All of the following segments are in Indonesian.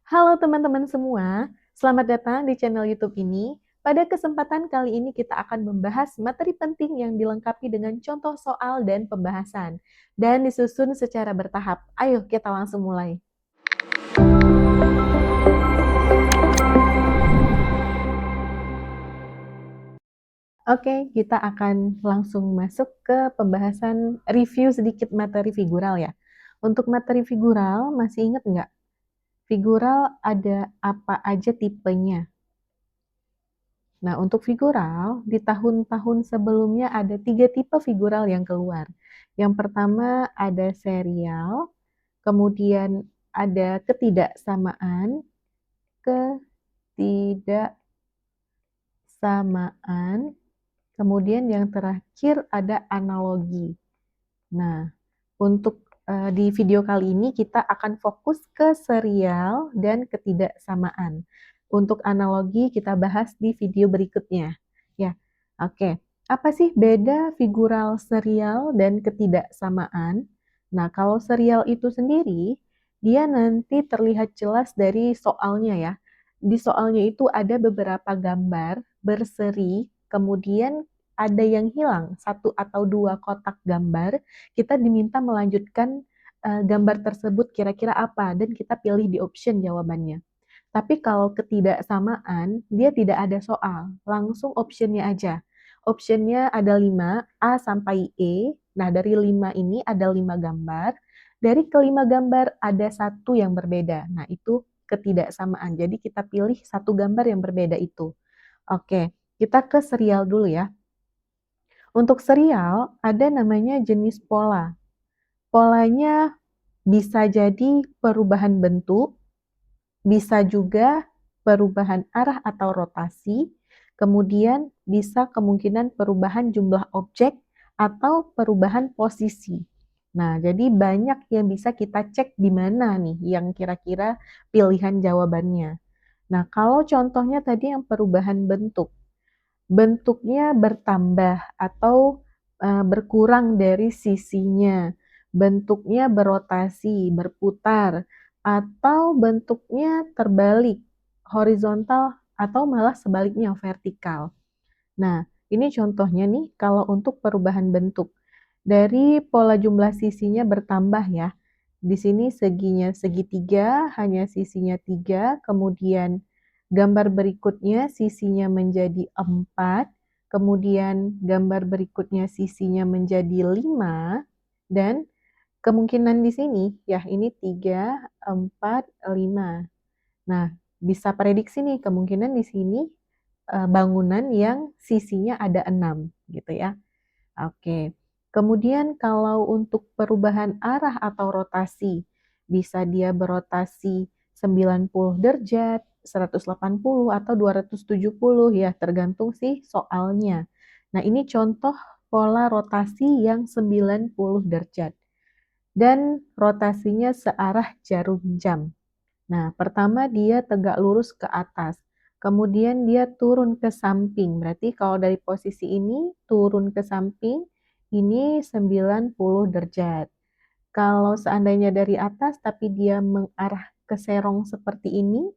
Halo teman-teman semua, selamat datang di channel YouTube ini. Pada kesempatan kali ini kita akan membahas materi penting yang dilengkapi dengan contoh soal dan pembahasan, dan disusun secara bertahap. Ayo kita langsung mulai. Oke, kita akan langsung masuk ke pembahasan review sedikit materi figural ya. Untuk materi figural, masih ingat nggak? Figural ada apa aja tipenya? Nah, untuk figural, di tahun-tahun sebelumnya ada 3 tipe figural yang keluar. Yang pertama ada serial, kemudian ada ketidaksamaan, ketidaksamaan, kemudian yang terakhir ada analogi. Nah, untuk di video kali ini kita akan fokus ke serial dan ketidaksamaan. Untuk analogi kita bahas di video berikutnya. Ya, oke. Apa sih beda figural serial dan ketidaksamaan? Nah, kalau serial itu sendiri, dia nanti terlihat jelas dari soalnya ya. Di soalnya itu ada beberapa gambar berseri, kemudian ada yang hilang, satu atau dua kotak gambar, kita diminta melanjutkan gambar tersebut kira-kira apa, dan kita pilih di option jawabannya. Tapi kalau ketidaksamaan, dia tidak ada soal, langsung optionnya aja. Optionnya ada 5, A sampai E. Nah, dari 5 ini ada 5 gambar. Dari kelima gambar ada satu yang berbeda. Nah, itu ketidaksamaan. Jadi kita pilih satu gambar yang berbeda itu. Oke, kita ke serial dulu ya. Untuk serial, ada namanya jenis pola. Polanya bisa jadi perubahan bentuk, bisa juga perubahan arah atau rotasi, kemudian bisa kemungkinan perubahan jumlah objek atau perubahan posisi. Nah, jadi banyak yang bisa kita cek di mana nih yang kira-kira pilihan jawabannya. Nah, kalau contohnya tadi yang perubahan bentuk, bentuknya bertambah atau berkurang dari sisinya, bentuknya berotasi, berputar, atau bentuknya terbalik, horizontal, atau malah sebaliknya vertikal. Nah, ini contohnya nih kalau untuk perubahan bentuk. Dari pola jumlah sisinya bertambah ya. Di sini seginya segitiga, hanya sisinya 3, kemudian gambar berikutnya sisinya menjadi 4, kemudian gambar berikutnya sisinya menjadi 5, dan kemungkinan di sini ya ini 3, 4, 5. Nah, bisa prediksi nih kemungkinan di sini bangunan yang sisinya ada 6 gitu ya. Oke. Kemudian kalau untuk perubahan arah atau rotasi, bisa dia berotasi 90 derajat, 180 atau 270 ya, tergantung sih soalnya. Nah, ini contoh pola rotasi yang 90 derajat dan rotasinya searah jarum jam. Nah, pertama dia tegak lurus ke atas, kemudian dia turun ke samping. Berarti kalau dari posisi ini turun ke samping, ini 90 derajat. Kalau seandainya dari atas tapi dia mengarah ke serong seperti ini,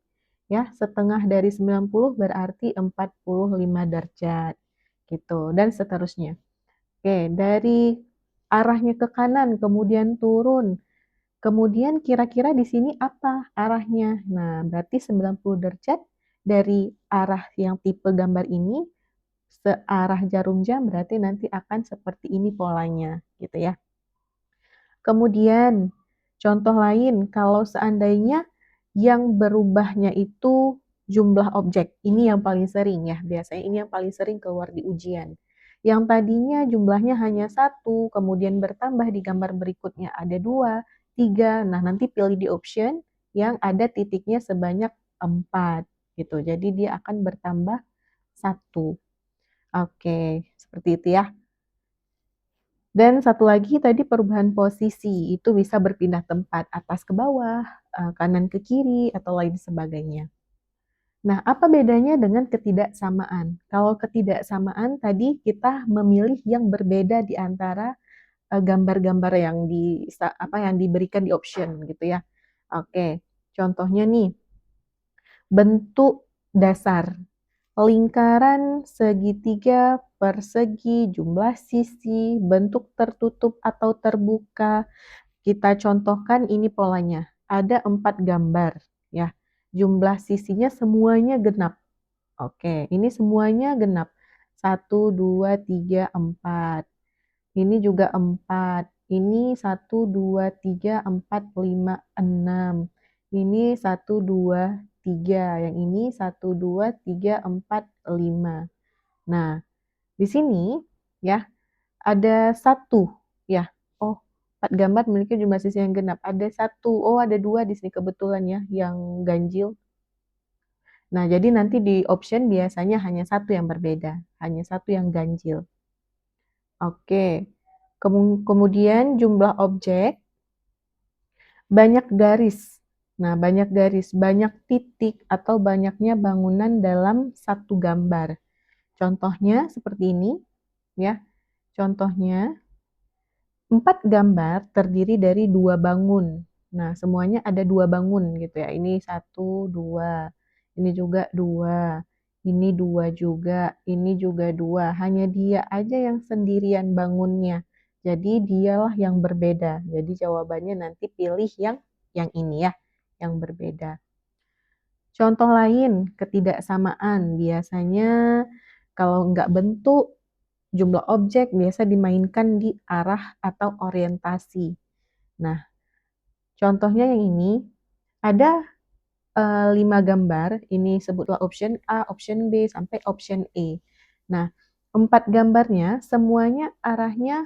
ya, setengah dari 90 berarti 45 derajat. Gitu, dan seterusnya. Oke, dari arahnya ke kanan kemudian turun. Kemudian kira-kira di sini apa arahnya? Nah, berarti 90 derajat dari arah yang tipe gambar ini, searah jarum jam berarti nanti akan seperti ini polanya, gitu ya. Kemudian, contoh lain, kalau seandainya yang berubahnya itu jumlah objek, ini yang paling sering ya, biasanya ini yang paling sering keluar di ujian. Yang tadinya jumlahnya hanya satu, kemudian bertambah di gambar berikutnya ada 2, 3, nah nanti pilih di option yang ada titiknya sebanyak 4, gitu. Jadi dia akan bertambah 1. Oke, seperti itu ya. Dan satu lagi tadi perubahan posisi, itu bisa berpindah tempat, atas ke bawah, kanan ke kiri, atau lain sebagainya. Nah, apa bedanya dengan ketidaksamaan? Kalau ketidaksamaan tadi kita memilih yang berbeda di antara, gambar-gambar yang yang diberikan di option gitu ya. Oke, contohnya nih, bentuk dasar. Lingkaran, segitiga, persegi, jumlah sisi, bentuk tertutup atau terbuka. Kita contohkan ini polanya. Ada 4 gambar, ya. Jumlah sisinya semuanya genap. Oke, ini semuanya genap. 1, 2, 3, 4. Ini juga 4. Ini 1, 2, 3, 4, 5, 6. Ini 1, 2, 3. Yang ini 1, 2, 3, 4, 5. Nah, di sini ya ada 1 ya. Oh, 4 gambar memiliki jumlah sisi yang genap. Ada 1. Oh, ada 2 di sini kebetulan ya yang ganjil. Nah, jadi nanti di option biasanya hanya 1 yang berbeda, hanya 1 yang ganjil. Oke. Kemudian jumlah objek, banyak garis. Nah, banyak garis, banyak titik atau banyaknya bangunan dalam satu gambar. Contohnya seperti ini, ya. Contohnya 4 gambar terdiri dari 2 bangun. Nah, semuanya ada 2 bangun gitu ya. Ini 1, 2, ini juga 2, ini 2 juga, ini juga 2. Hanya dia aja yang sendirian bangunnya. Jadi dialah yang berbeda. Jadi jawabannya nanti pilih yang ini ya, yang berbeda. Contoh lain, ketidaksamaan. Biasanya kalau nggak bentuk, jumlah objek biasa dimainkan di arah atau orientasi. Nah, contohnya yang ini, ada 5 gambar, ini sebutlah option A, option B, sampai option E. Nah, 4 gambarnya semuanya arahnya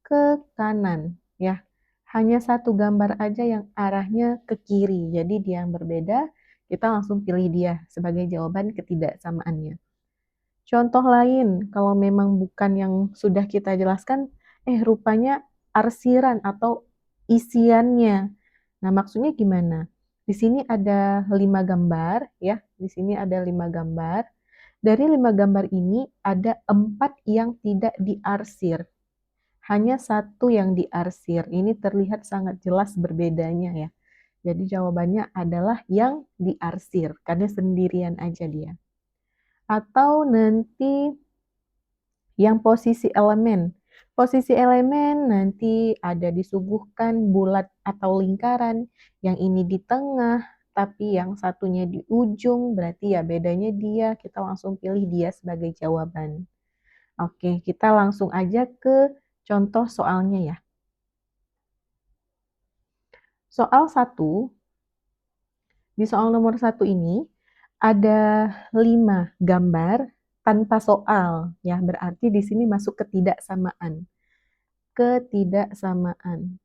ke kanan, ya. Hanya 1 gambar aja yang arahnya ke kiri, jadi dia yang berbeda, kita langsung pilih dia sebagai jawaban ketidaksamaannya. Contoh lain, kalau memang bukan yang sudah kita jelaskan, rupanya arsiran atau isiannya. Nah, maksudnya gimana? Di sini ada 5 gambar, ya. Di sini ada 5 gambar. Dari 5 gambar ini, ada 4 yang tidak diarsir. Hanya 1 yang diarsir. Ini terlihat sangat jelas berbedanya, ya. Jadi jawabannya adalah yang diarsir, karena sendirian aja dia. Atau nanti yang posisi elemen. Posisi elemen nanti ada disuguhkan bulat atau lingkaran, yang ini di tengah, tapi yang satunya di ujung, berarti ya bedanya dia, kita langsung pilih dia sebagai jawaban. Oke, kita langsung aja ke contoh soalnya ya. Soal 1, di soal nomor 1 ini, ada 5 gambar tanpa soal, ya berarti di sini masuk ketidaksamaan. Ketidaksamaan.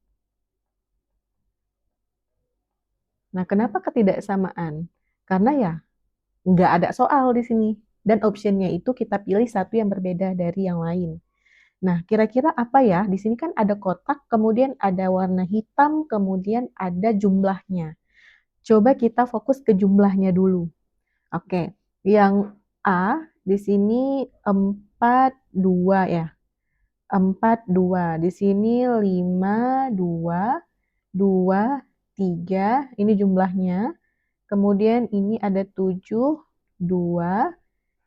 Nah, kenapa ketidaksamaan? Karena ya nggak ada soal di sini. Dan optionnya itu kita pilih satu yang berbeda dari yang lain. Nah, kira-kira apa ya? Di sini kan ada kotak, kemudian ada warna hitam, kemudian ada jumlahnya. Coba kita fokus ke jumlahnya dulu. Oke, yang A di sini 4, 2 ya. 4, 2. Di sini 5, 2, 2, 3. Ini jumlahnya. Kemudian ini ada 7, 2.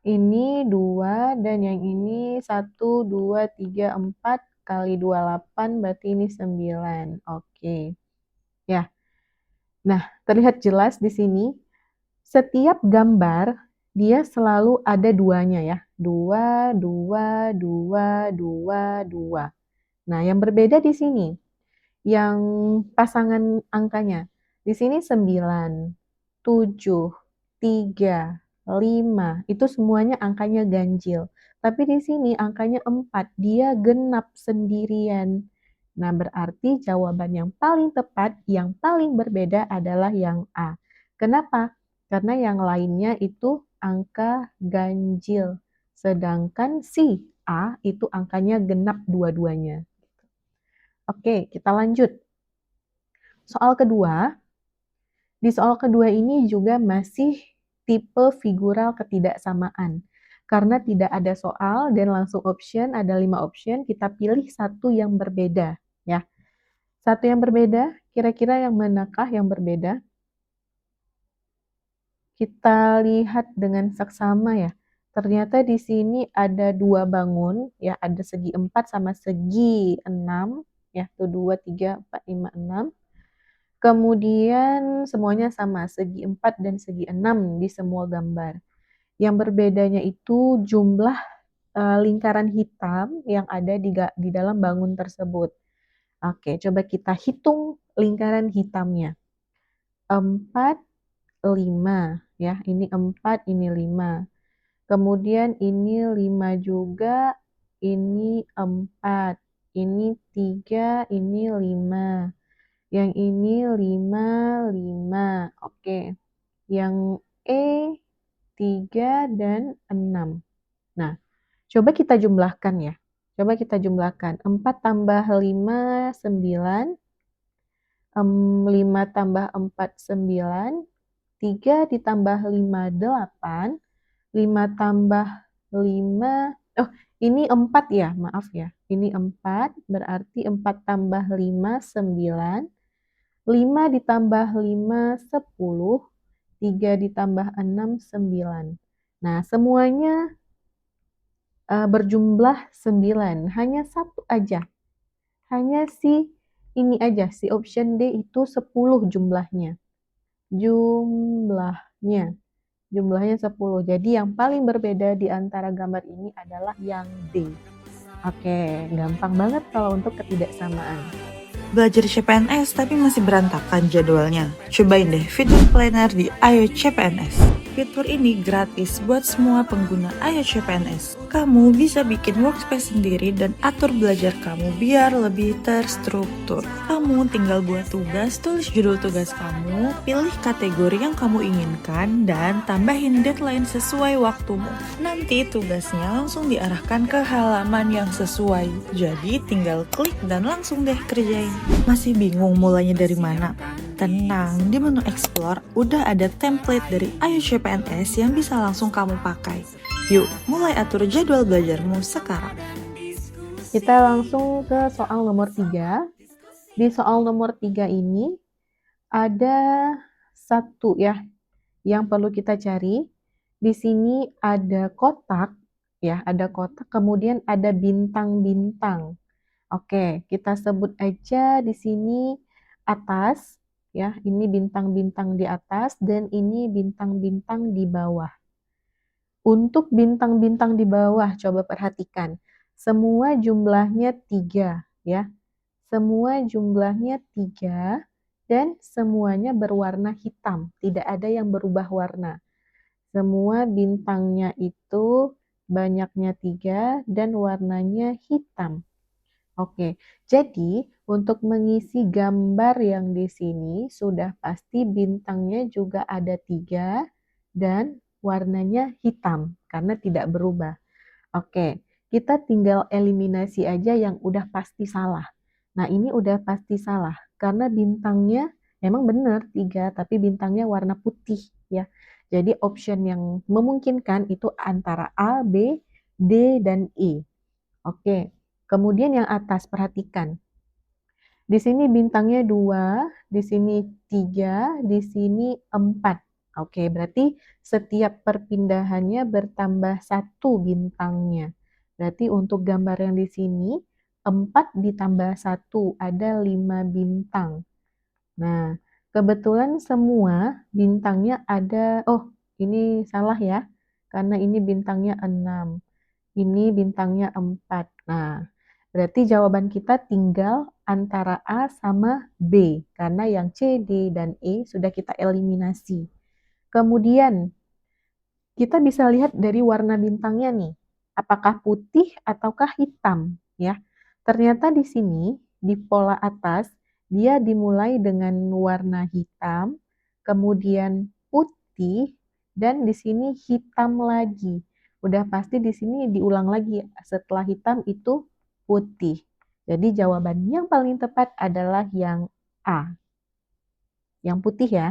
Ini 2. Dan yang ini 1, 2, 3, 4 kali 2, 8. Berarti ini 9. Oke. Ya. Nah, terlihat jelas di sini. Setiap gambar, dia selalu ada duanya ya. 2, 2, 2, 2, 2. Nah, yang berbeda di sini, yang pasangan angkanya. Di sini 9, 7, 3, 5. Itu semuanya angkanya ganjil. Tapi di sini angkanya 4, dia genap sendirian. Nah, berarti jawaban yang paling tepat, yang paling berbeda adalah yang A. Kenapa? Karena yang lainnya itu angka ganjil. Sedangkan si A itu angkanya genap dua-duanya. Oke, kita lanjut. Soal kedua, di soal kedua ini juga masih tipe figural ketidaksamaan. Karena tidak ada soal dan langsung option, ada 5 option, kita pilih satu yang berbeda. Ya. Satu yang berbeda, kira-kira yang manakah yang berbeda? kita lihat dengan saksama ya. Ternyata di sini ada 2 bangun ya, ada segi 4 sama segi 6 ya, tuh 2, 3, 4, 5, 6. Kemudian semuanya sama, segi 4 dan segi 6 di semua gambar. Yang berbedanya itu jumlah, lingkaran hitam yang ada di dalam bangun tersebut. Oke, coba kita hitung lingkaran hitamnya. 4, 5 ya, ini 4, ini 5. Kemudian ini 5 juga, ini 4, ini 3, ini 5. Yang ini 5, 5. Oke. Yang E 3 dan 6. Nah, coba kita jumlahkan ya. Coba kita jumlahkan. 4 tambah 5, 9. 5 tambah 4, 9. 3 ditambah 5, 8. 5 tambah 5, oh ini 4 ya, maaf ya. Ini 4, berarti 4 tambah 5, 9. 5 ditambah 5, 10. 3 ditambah 6, 9. Nah, semuanya berjumlah 9. Hanya satu aja. Hanya si ini aja, si option D itu 10 jumlahnya. Jumlahnya. Jumlahnya 10. Jadi yang paling berbeda di antara gambar ini adalah yang D. Oke, gampang banget kalau untuk ketidaksamaan. Belajar CPNS tapi masih berantakan jadwalnya? Cobain deh fitur planner di Ayo CPNS. Fitur ini gratis buat semua pengguna Ayo CPNS. Kamu bisa bikin workspace sendiri dan atur belajar kamu biar lebih terstruktur. Kamu tinggal buat tugas, tulis judul tugas kamu, pilih kategori yang kamu inginkan, dan tambahin deadline sesuai waktumu. Nanti tugasnya langsung diarahkan ke halaman yang sesuai. Jadi tinggal klik dan langsung deh kerjain. Masih bingung mulainya dari mana? Tenang, di menu Explore udah ada template dari Ayo CPNS yang bisa langsung kamu pakai. Yuk, mulai atur jadwal belajarmu sekarang. Kita langsung ke soal nomor 3. Di soal nomor 3 ini ada satu ya yang perlu kita cari. Di sini ada kotak ya, ada kotak, kemudian ada bintang-bintang. Oke, kita sebut aja di sini atas ya, ini bintang-bintang di atas dan ini bintang-bintang di bawah. Untuk bintang-bintang di bawah, coba perhatikan. Semua jumlahnya 3 ya. Semua jumlahnya 3 dan semuanya berwarna hitam. Tidak ada yang berubah warna. Semua bintangnya itu banyaknya 3 dan warnanya hitam. Oke, jadi untuk mengisi gambar yang di sini sudah pasti bintangnya juga ada 3 dan warnanya hitam karena tidak berubah. Oke, kita tinggal eliminasi aja yang udah pasti salah. Nah, ini udah pasti salah karena bintangnya memang benar 3 tapi bintangnya warna putih ya. Jadi option yang memungkinkan itu antara A, B, D, dan E. Oke. Kemudian yang atas, perhatikan. Di sini bintangnya 2, di sini 3, di sini 4. Oke, berarti setiap perpindahannya bertambah 1 bintangnya. Berarti untuk gambar yang di sini, 4 ditambah 1, ada 5 bintang. Nah, kebetulan semua bintangnya ada, oh ini salah ya, karena ini bintangnya 6. Ini bintangnya 4. Nah, berarti jawaban kita tinggal antara A sama B, karena yang C, D, dan E sudah kita eliminasi. Kemudian, kita bisa lihat dari warna bintangnya nih, apakah putih ataukah hitam, ya. Ternyata di sini, di pola atas, dia dimulai dengan warna hitam, kemudian putih, dan di sini hitam lagi. Udah pasti di sini diulang lagi, setelah hitam itu putih. Jadi jawaban yang paling tepat adalah yang A. Yang putih ya.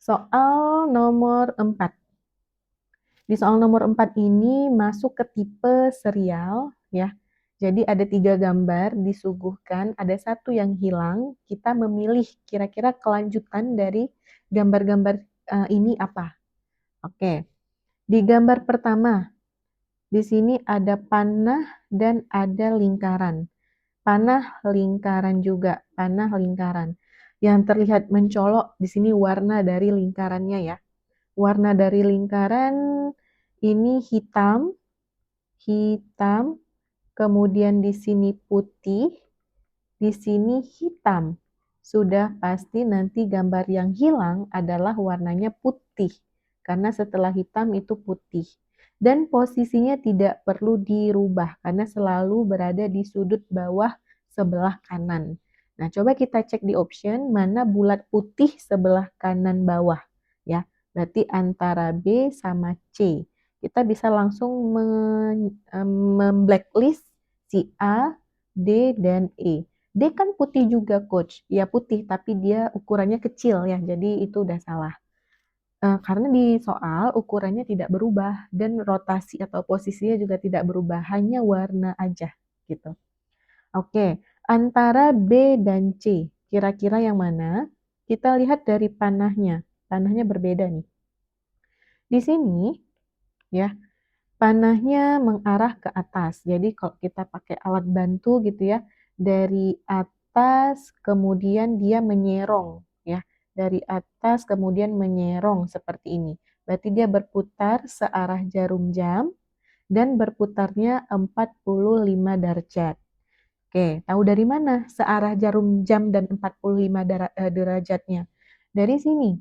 Soal nomor 4. Di soal nomor 4 ini masuk ke tipe serial ya. Jadi ada 3 gambar disuguhkan, ada satu yang hilang, kita memilih kira-kira kelanjutan dari gambar-gambar ini apa? Oke, di gambar pertama, di sini ada panah dan ada lingkaran. Panah, lingkaran juga, panah, lingkaran. Yang terlihat mencolok di sini warna dari lingkarannya ya. Warna dari lingkaran ini hitam, hitam, kemudian di sini putih, di sini hitam. Sudah pasti nanti gambar yang hilang adalah warnanya putih, karena setelah hitam itu putih. Dan posisinya tidak perlu dirubah, karena selalu berada di sudut bawah sebelah kanan. Nah, coba kita cek di option, mana bulat putih sebelah kanan bawah. Ya, berarti antara B sama C. Kita bisa langsung memblacklist si A, D, dan E. D kan putih juga, Coach. Ya putih, tapi dia ukurannya kecil ya, jadi itu udah salah. Karena di soal ukurannya tidak berubah dan rotasi atau posisinya juga tidak berubah, hanya warna aja gitu. Oke, antara B dan C, kira-kira yang mana? Kita lihat dari panahnya. Panahnya berbeda nih. Di sini ya, panahnya mengarah ke atas. Jadi kalau kita pakai alat bantu gitu ya, dari atas kemudian dia menyerong ya. Dari atas kemudian menyerong seperti ini. Berarti dia berputar searah jarum jam dan berputarnya 45 derajat. Oke, tahu dari mana searah jarum jam dan 45 derajatnya? Dari sini.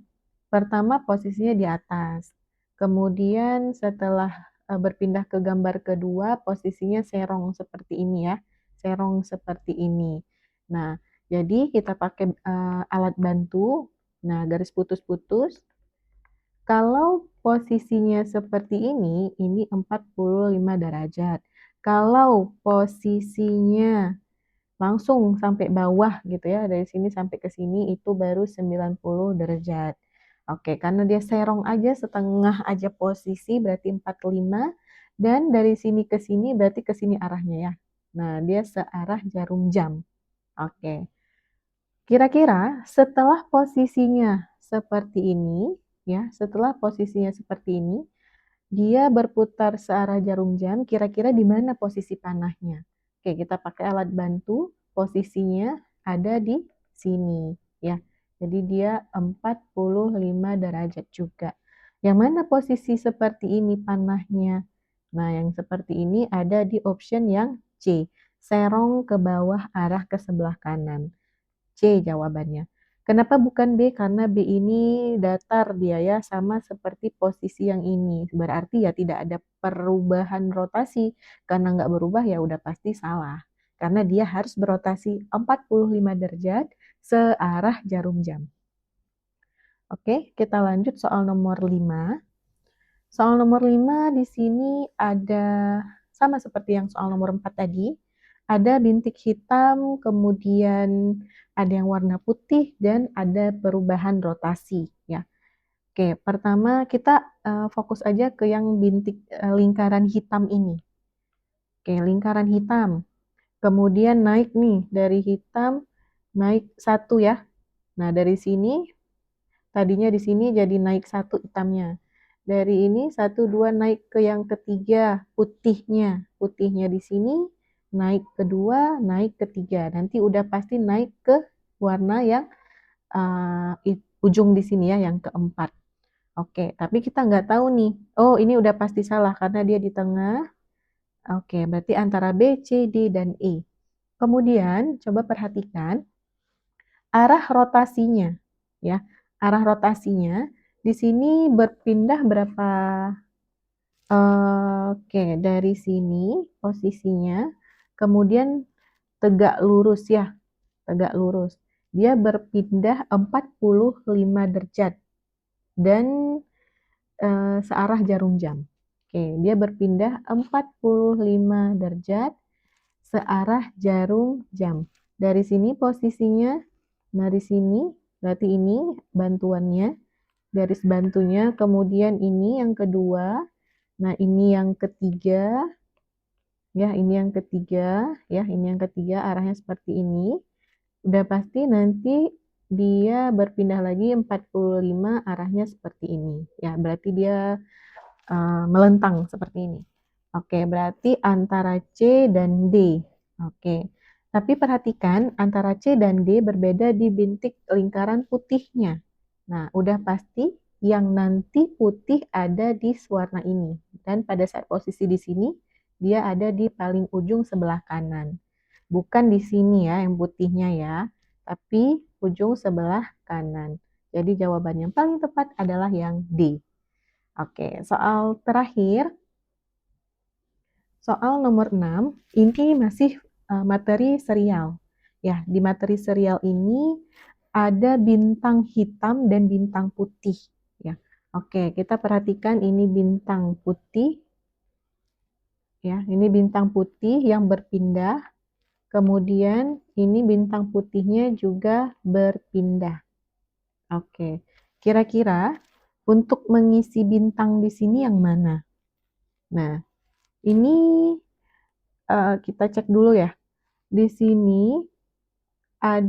Pertama posisinya di atas. Kemudian setelah berpindah ke gambar kedua, posisinya serong seperti ini ya. Serong seperti ini. Nah, jadi kita pakai alat bantu. Nah, garis putus-putus. Kalau posisinya seperti ini 45 derajat. Kalau posisinya langsung sampai bawah gitu ya, dari sini sampai ke sini itu baru 90 derajat. Oke, karena dia serong aja setengah aja posisi berarti 45 dan dari sini ke sini berarti ke sini arahnya ya. Nah, dia searah jarum jam. Oke. Kira-kira setelah posisinya seperti ini ya, setelah posisinya seperti ini, dia berputar searah jarum jam, kira-kira di mana posisi panahnya? Oke, kita pakai alat bantu, posisinya ada di sini, ya. Jadi dia 45 derajat juga. Yang mana posisi seperti ini panahnya? Nah, yang seperti ini ada di option yang C, serong ke bawah arah ke sebelah kanan. C jawabannya. Kenapa bukan B? Karena B ini datar dia ya, sama seperti posisi yang ini. Berarti ya tidak ada perubahan rotasi. Karena nggak berubah ya udah pasti salah. Karena dia harus berotasi 45 derajat searah jarum jam. Oke, kita lanjut soal nomor 5. Soal nomor 5 di sini ada sama seperti yang soal nomor 4 tadi. Ada bintik hitam, kemudian ada yang warna putih dan ada perubahan rotasi ya. Oke, pertama kita fokus aja ke yang bintik lingkaran hitam ini. Oke, lingkaran hitam. Kemudian naik nih dari hitam naik 1 ya. Nah, dari sini tadinya di sini jadi naik 1 hitamnya. Dari ini 1, 2 naik ke yang ketiga putihnya. Putihnya di sini naik kedua, naik ketiga. Nanti udah pasti naik ke warna yang ujung di sini ya, yang keempat. Oke, tapi kita nggak tahu nih. Oh, ini udah pasti salah karena dia di tengah. Oke, berarti antara B, C, D, dan E. Kemudian coba perhatikan arah rotasinya ya. Arah rotasinya di sini berpindah berapa? Oke, dari sini posisinya, kemudian tegak lurus ya, tegak lurus. Dia berpindah 45 derajat dan searah jarum jam. Oke, dia berpindah 45 derajat searah jarum jam. Dari sini posisinya, dari sini, berarti ini bantuannya, garis bantunya, kemudian ini yang kedua, nah ini yang ketiga, ya ini yang ketiga, ya ini yang ketiga arahnya seperti ini. Udah pasti nanti dia berpindah lagi 45 arahnya seperti ini. Ya, berarti dia melentang seperti ini. Oke, berarti antara C dan D. Oke. Tapi perhatikan antara C dan D berbeda di bintik lingkaran putihnya. Nah, udah pasti yang nanti putih ada di warna ini. Dan pada saat posisi di sini, dia ada di paling ujung sebelah kanan. Bukan di sini ya yang putihnya ya, tapi ujung sebelah kanan. Jadi jawaban yang paling tepat adalah yang D. Oke, soal terakhir, soal nomor 6, ini masih materi serial. Ya, di materi serial ini ada bintang hitam dan bintang putih. Ya, oke, kita perhatikan ini bintang putih. Ya, ini bintang putih yang berpindah. Kemudian ini bintang putihnya juga berpindah. Oke, kira-kira untuk mengisi bintang di sini yang mana? Nah, ini kita cek dulu ya. Di sini ada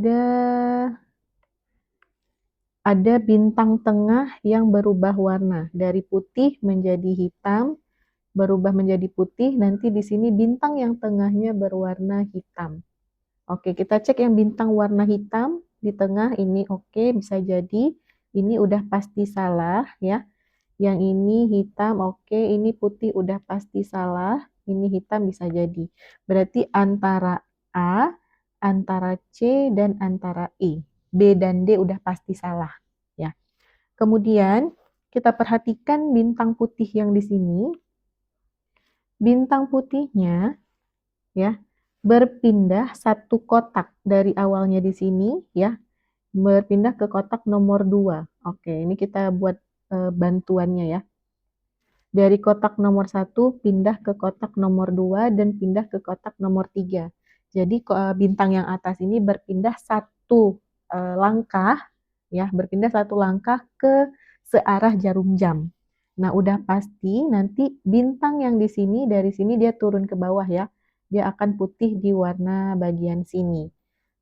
bintang tengah yang berubah warna dari putih menjadi hitam, berubah menjadi putih. Nanti di sini bintang yang tengahnya berwarna hitam. Oke, kita cek yang bintang warna hitam di tengah ini. Oke, bisa jadi ini udah pasti salah ya. Yang ini hitam, oke, ini putih udah pasti salah, ini hitam bisa jadi. Berarti antara A, antara C, dan antara E. B dan D udah pasti salah. Ya. Kemudian kita perhatikan bintang putih yang di sini. Bintang putihnya ya berpindah satu kotak dari awalnya di sini ya, berpindah ke kotak nomor 2. Oke, ini kita buat bantuannya ya. Dari kotak nomor 1 pindah ke kotak nomor 2 dan pindah ke kotak nomor 3. Jadi bintang yang atas ini berpindah satu langkah ya, berpindah satu langkah ke searah jarum jam. Nah, udah pasti nanti bintang yang di sini dari sini dia turun ke bawah ya. Dia akan putih di warna bagian sini.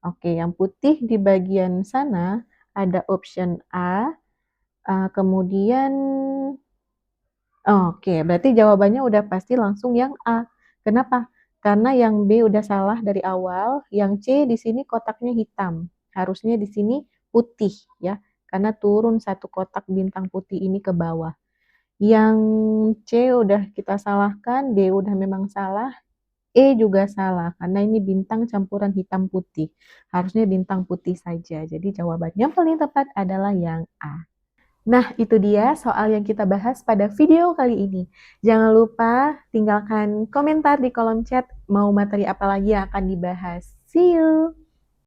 Oke, yang putih di bagian sana ada option A, kemudian oke, berarti jawabannya udah pasti langsung yang A. Kenapa? Karena yang B udah salah dari awal, yang C di sini kotaknya hitam. Harusnya di sini putih ya, karena turun satu kotak bintang putih ini ke bawah. Yang C udah kita salahkan, D udah memang salah, E juga salah karena ini bintang campuran hitam putih. Harusnya bintang putih saja. Jadi jawabannya yang paling tepat adalah yang A. Nah, itu dia soal yang kita bahas pada video kali ini. Jangan lupa tinggalkan komentar di kolom chat mau materi apa lagi yang akan dibahas. See you!